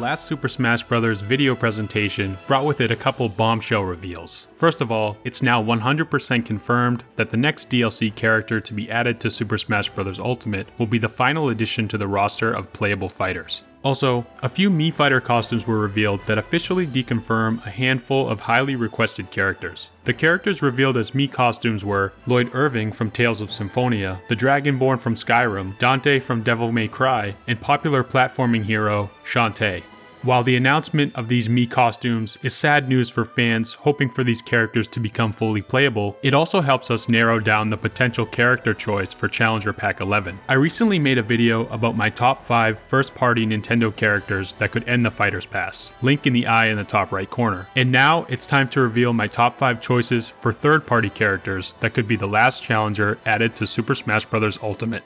last Super Smash Bros. Video presentation brought with it a couple bombshell reveals. First of all, it's now 100% confirmed that the next DLC character to be added to Super Smash Bros. Ultimate will be the final addition to the roster of playable fighters. Also, a few Mii Fighter costumes were revealed that officially deconfirm a handful of highly requested characters. The characters revealed as Mii costumes were Lloyd Irving from Tales of Symphonia, the Dragonborn from Skyrim, Dante from Devil May Cry, and popular platforming hero Shantae. While the announcement of these Mii costumes is sad news for fans hoping for these characters to become fully playable, it also helps us narrow down the potential character choice for Challenger Pack 11. I recently made a video about my top 5 first-party Nintendo characters that could end the Fighter's Pass, link in the eye in the top right corner. And now it's time to reveal my top 5 choices for third-party characters that could be the last challenger added to Super Smash Bros. Ultimate.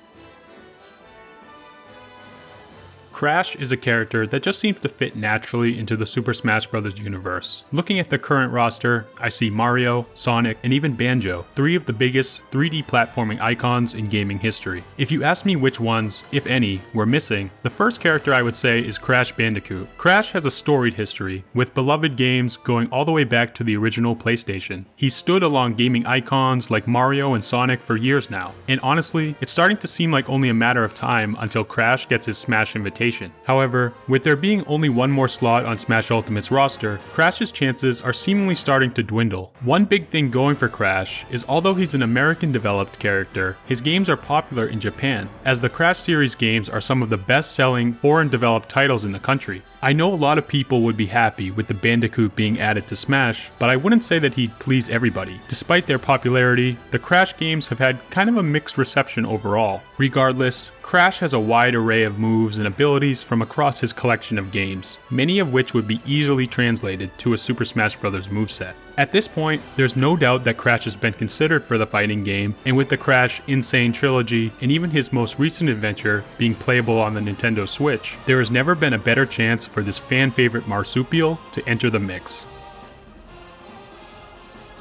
Crash is a character that just seems to fit naturally into the Super Smash Bros. Universe. Looking at the current roster, I see Mario, Sonic, and even Banjo, 3 of the biggest 3D platforming icons in gaming history. If you ask me which ones, if any, were missing, the first character I would say is Crash Bandicoot. Crash has a storied history, with beloved games going all the way back to the original PlayStation. He's stood along gaming icons like Mario and Sonic for years now, and honestly, it's starting to seem like only a matter of time until Crash gets his Smash invitation. However, with there being only one more slot on Smash Ultimate's roster, Crash's chances are seemingly starting to dwindle. One big thing going for Crash is although he's an American-developed character, his games are popular in Japan, as the Crash series games are some of the best-selling foreign-developed titles in the country. I know a lot of people would be happy with the Bandicoot being added to Smash, but I wouldn't say that he'd please everybody. Despite their popularity, the Crash games have had kind of a mixed reception overall. Regardless, Crash has a wide array of moves and abilities from across his collection of games, many of which would be easily translated to a Super Smash Bros. Moveset. At this point, there's no doubt that Crash has been considered for the fighting game, and with the Crash Insane Trilogy, and even his most recent adventure being playable on the Nintendo Switch, there has never been a better chance for this fan-favorite marsupial to enter the mix.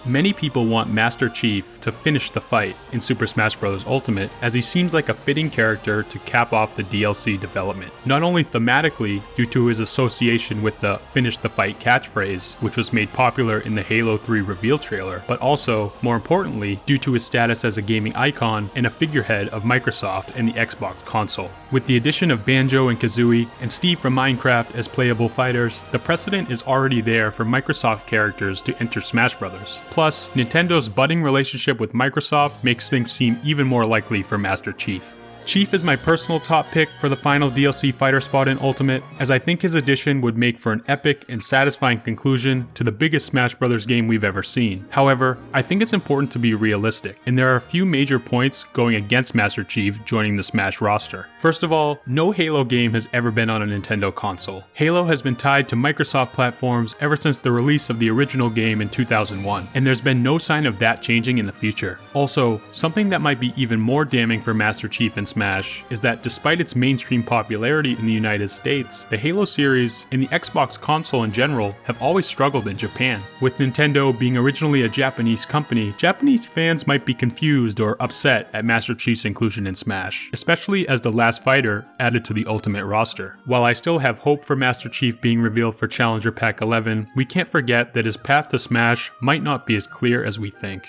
Many people want Master Chief to finish the fight in Super Smash Bros. Ultimate, as he seems like a fitting character to cap off the DLC development. Not only thematically, due to his association with the Finish the Fight catchphrase, which was made popular in the Halo 3 reveal trailer, but also, more importantly, due to his status as a gaming icon and a figurehead of Microsoft and the Xbox console. With the addition of Banjo and Kazooie and Steve from Minecraft as playable fighters, the precedent is already there for Microsoft characters to enter Smash Bros. Plus, Nintendo's budding relationship with Microsoft makes things seem even more likely for Master Chief. Chief is my personal top pick for the final DLC fighter spot in Ultimate, as I think his addition would make for an epic and satisfying conclusion to the biggest Smash Bros. Game we've ever seen. However, I think it's important to be realistic, and there are a few major points going against Master Chief joining the Smash roster. First of all, no Halo game has ever been on a Nintendo console. Halo has been tied to Microsoft platforms ever since the release of the original game in 2001, and there's been no sign of that changing in the future. Also, something that might be even more damning for Master Chief and Smash is that despite its mainstream popularity in the United States, the Halo series and the Xbox console in general have always struggled in Japan. With Nintendo being originally a Japanese company, Japanese fans might be confused or upset at Master Chief's inclusion in Smash, especially as the last fighter added to the Ultimate roster. While I still have hope for Master Chief being revealed for Challenger Pack 11, we can't forget that his path to Smash might not be as clear as we think.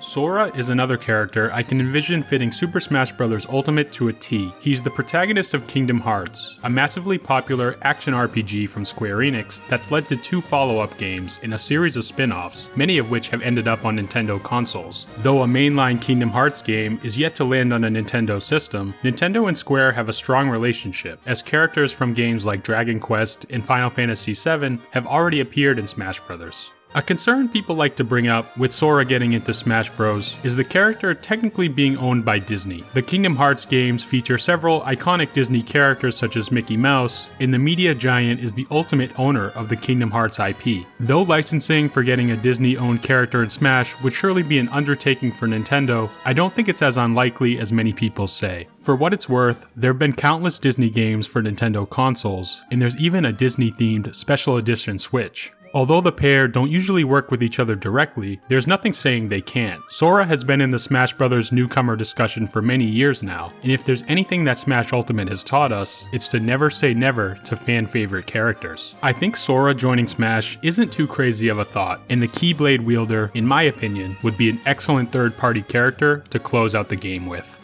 Sora is another character I can envision fitting Super Smash Bros. Ultimate to a T. He's the protagonist of Kingdom Hearts, a massively popular action RPG from Square Enix that's led to 2 follow-up games and a series of spin-offs, many of which have ended up on Nintendo consoles. Though a mainline Kingdom Hearts game is yet to land on a Nintendo system, Nintendo and Square have a strong relationship, as characters from games like Dragon Quest and Final Fantasy VII have already appeared in Smash Bros. A concern people like to bring up with Sora getting into Smash Bros. Is the character technically being owned by Disney. The Kingdom Hearts games feature several iconic Disney characters such as Mickey Mouse, and the media giant is the ultimate owner of the Kingdom Hearts IP. Though licensing for getting a Disney-owned character in Smash would surely be an undertaking for Nintendo, I don't think it's as unlikely as many people say. For what it's worth, there have been countless Disney games for Nintendo consoles, and there's even a Disney-themed Special Edition Switch. Although the pair don't usually work with each other directly, there's nothing saying they can't. Sora has been in the Smash Bros. Newcomer discussion for many years now, and if there's anything that Smash Ultimate has taught us, it's to never say never to fan favorite characters. I think Sora joining Smash isn't too crazy of a thought, and the Keyblade wielder, in my opinion, would be an excellent third-party character to close out the game with.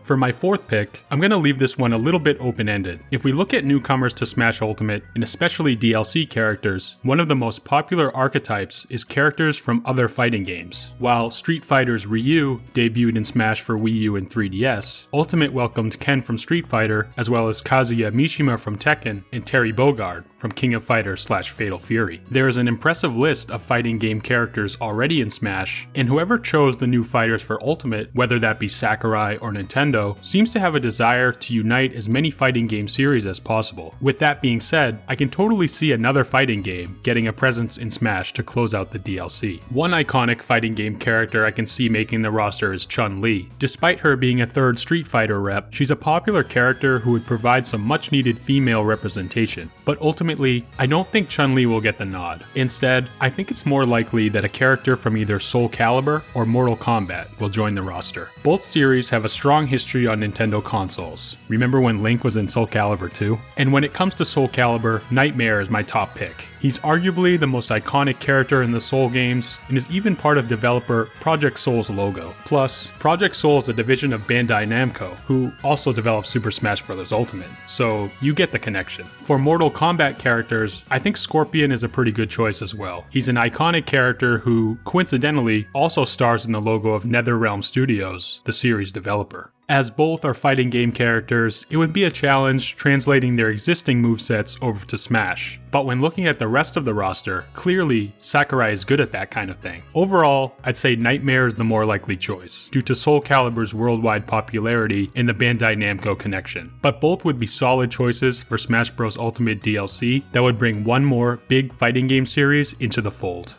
For my fourth pick, I'm going to leave this one a little bit open-ended. If we look at newcomers to Smash Ultimate, and especially DLC characters, one of the most popular archetypes is characters from other fighting games. While Street Fighter's Ryu debuted in Smash for Wii U and 3DS, Ultimate welcomed Ken from Street Fighter, as well as Kazuya Mishima from Tekken, and Terry Bogard from King of Fighters / Fatal Fury. There is an impressive list of fighting game characters already in Smash, and whoever chose the new fighters for Ultimate, whether that be Sakurai or Nintendo, seems to have a desire to unite as many fighting game series as possible. With that being said, I can totally see another fighting game getting a presence in Smash to close out the DLC. One iconic fighting game character I can see making the roster is Chun-Li. Despite her being a third Street Fighter rep, she's a popular character who would provide some much needed female representation. But ultimately, I don't think Chun-Li will get the nod. Instead, I think it's more likely that a character from either Soul Calibur or Mortal Kombat will join the roster. Both series have a strong history on Nintendo consoles. Remember when Link was in Soul Calibur 2? And when it comes to Soul Calibur, Nightmare is my top pick. He's arguably the most iconic character in the Soul games, and is even part of developer Project Soul's logo. Plus, Project Soul is a division of Bandai Namco, who also developed Super Smash Bros. Ultimate, so you get the connection. For Mortal Kombat characters, I think Scorpion is a pretty good choice as well. He's an iconic character who, coincidentally, also stars in the logo of NetherRealm Studios, the series developer. As both are fighting game characters, it would be a challenge translating their existing movesets over to Smash. But when looking at the rest of the roster, clearly Sakurai is good at that kind of thing. Overall, I'd say Nightmare is the more likely choice, due to Soul Calibur's worldwide popularity and the Bandai Namco connection. But both would be solid choices for Smash Bros. Ultimate DLC that would bring one more big fighting game series into the fold.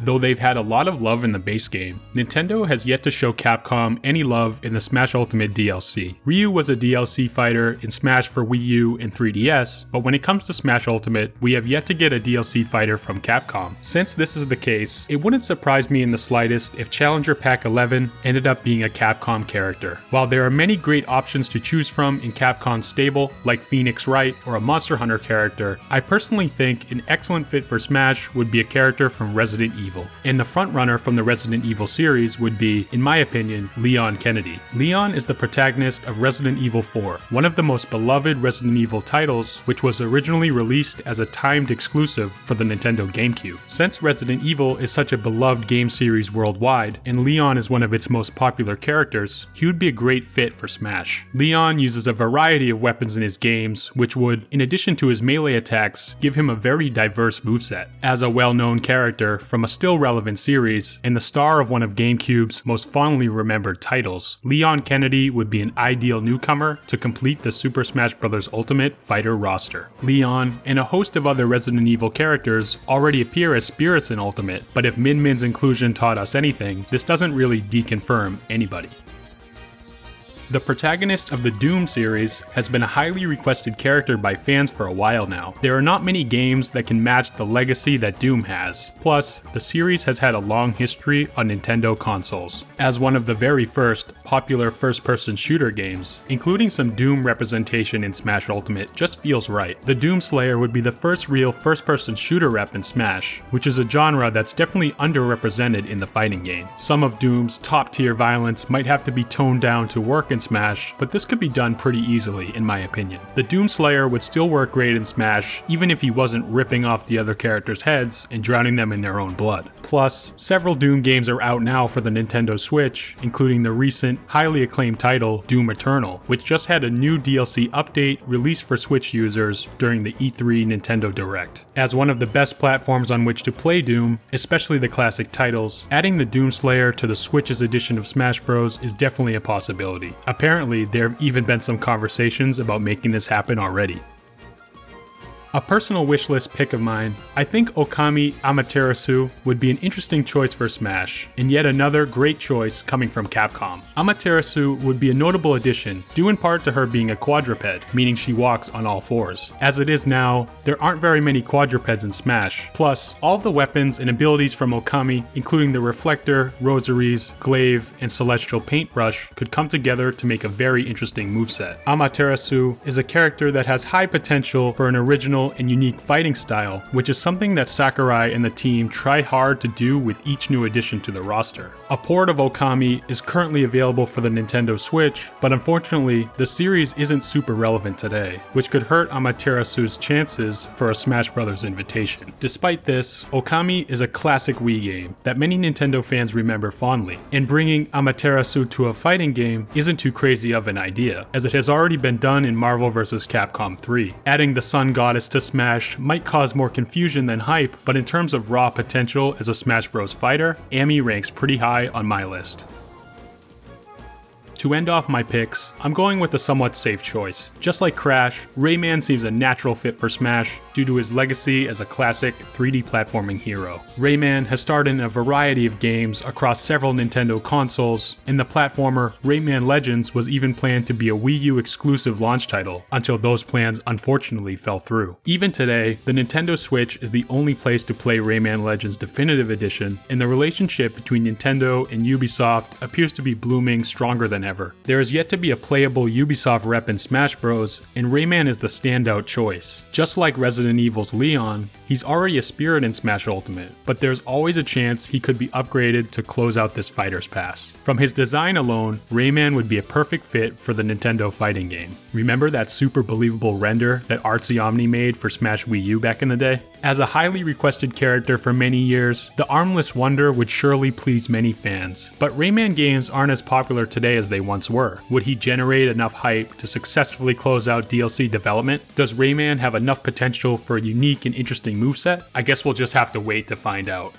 Though they've had a lot of love in the base game, Nintendo has yet to show Capcom any love in the Smash Ultimate DLC. Ryu was a DLC fighter in Smash for Wii U and 3DS, but when it comes to Smash Ultimate, we have yet to get a DLC fighter from Capcom. Since this is the case, it wouldn't surprise me in the slightest if Challenger Pack 11 ended up being a Capcom character. While there are many great options to choose from in Capcom's stable, like Phoenix Wright or a Monster Hunter character, I personally think an excellent fit for Smash would be a character from Resident Evil. And the frontrunner from the Resident Evil series would be, in my opinion, Leon Kennedy. Leon is the protagonist of Resident Evil 4, one of the most beloved Resident Evil titles, which was originally released as a timed exclusive for the Nintendo GameCube. Since Resident Evil is such a beloved game series worldwide, and Leon is one of its most popular characters, he would be a great fit for Smash. Leon uses a variety of weapons in his games, which would, in addition to his melee attacks, give him a very diverse moveset. As a well-known character from a still relevant series, and the star of one of GameCube's most fondly remembered titles, Leon Kennedy would be an ideal newcomer to complete the Super Smash Bros. Ultimate fighter roster. Leon and a host of other Resident Evil characters already appear as spirits in Ultimate, but if Min Min's inclusion taught us anything, this doesn't really deconfirm anybody. The protagonist of the Doom series has been a highly requested character by fans for a while now. There are not many games that can match the legacy that Doom has. Plus, the series has had a long history on Nintendo consoles. As one of the very first popular first-person shooter games, including some Doom representation in Smash Ultimate just feels right. The Doom Slayer would be the first real first-person shooter rep in Smash, which is a genre that's definitely underrepresented in the fighting game. Some of Doom's top-tier violence might have to be toned down to work in Smash, but this could be done pretty easily in my opinion. The Doom Slayer would still work great in Smash, even if he wasn't ripping off the other characters' heads and drowning them in their own blood. Plus, several Doom games are out now for the Nintendo Switch, including the recent, highly acclaimed title, Doom Eternal, which just had a new DLC update released for Switch users during the E3 Nintendo Direct. As one of the best platforms on which to play Doom, especially the classic titles, adding the Doom Slayer to the Switch's edition of Smash Bros. Is definitely a possibility. Apparently, there have even been some conversations about making this happen already. A personal wishlist pick of mine, I think Okami Amaterasu would be an interesting choice for Smash, and yet another great choice coming from Capcom. Amaterasu would be a notable addition, due in part to her being a quadruped, meaning she walks on all fours. As it is now, there aren't very many quadrupeds in Smash, plus all the weapons and abilities from Okami, including the Reflector, Rosaries, Glaive, and Celestial Paintbrush, could come together to make a very interesting moveset. Amaterasu is a character that has high potential for an original and unique fighting style, which is something that Sakurai and the team try hard to do with each new addition to the roster. A port of Okami is currently available for the Nintendo Switch, but unfortunately, the series isn't super relevant today, which could hurt Amaterasu's chances for a Smash Bros. Invitation. Despite this, Okami is a classic Wii game that many Nintendo fans remember fondly, and bringing Amaterasu to a fighting game isn't too crazy of an idea, as it has already been done in Marvel vs. Capcom 3. Adding the Sun Goddess to Smash might cause more confusion than hype, but in terms of raw potential as a Smash Bros. Fighter, Ami ranks pretty high on my list. To end off my picks, I'm going with a somewhat safe choice. Just like Crash, Rayman seems a natural fit for Smash due to his legacy as a classic 3D platforming hero. Rayman has starred in a variety of games across several Nintendo consoles, and the platformer Rayman Legends was even planned to be a Wii U exclusive launch title, until those plans unfortunately fell through. Even today, the Nintendo Switch is the only place to play Rayman Legends Definitive Edition, and the relationship between Nintendo and Ubisoft appears to be blooming stronger than ever. There is yet to be a playable Ubisoft rep in Smash Bros, and Rayman is the standout choice. Just like Resident Evil's Leon, he's already a spirit in Smash Ultimate, but there's always a chance he could be upgraded to close out this fighter's pass. From his design alone, Rayman would be a perfect fit for the Nintendo fighting game. Remember that super believable render that Artsy Omni made for Smash Wii U back in the day? As a highly requested character for many years, the armless wonder would surely please many fans, but Rayman games aren't as popular today as they once were. Would he generate enough hype to successfully close out DLC development? Does Rayman have enough potential for a unique and interesting moveset? I guess we'll just have to wait to find out.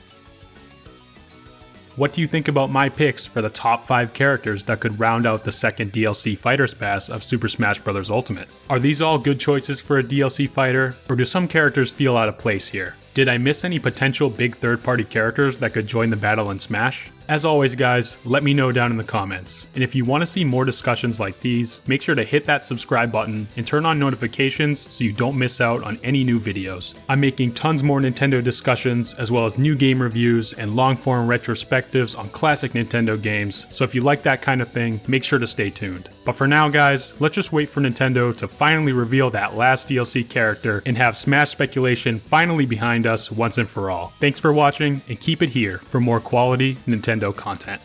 What do you think about my picks for the top 5 characters that could round out the second DLC Fighters Pass of Super Smash Bros. Ultimate? Are these all good choices for a DLC fighter, or do some characters feel out of place here? Did I miss any potential big third-party characters that could join the battle in Smash? As always guys, let me know down in the comments. And if you want to see more discussions like these, make sure to hit that subscribe button and turn on notifications so you don't miss out on any new videos. I'm making tons more Nintendo discussions as well as new game reviews and long-form retrospectives on classic Nintendo games, so if you like that kind of thing, make sure to stay tuned. But for now guys, let's just wait for Nintendo to finally reveal that last DLC character and have Smash speculation finally behind us once and for all. Thanks for watching, and keep it here for more quality Nintendo content.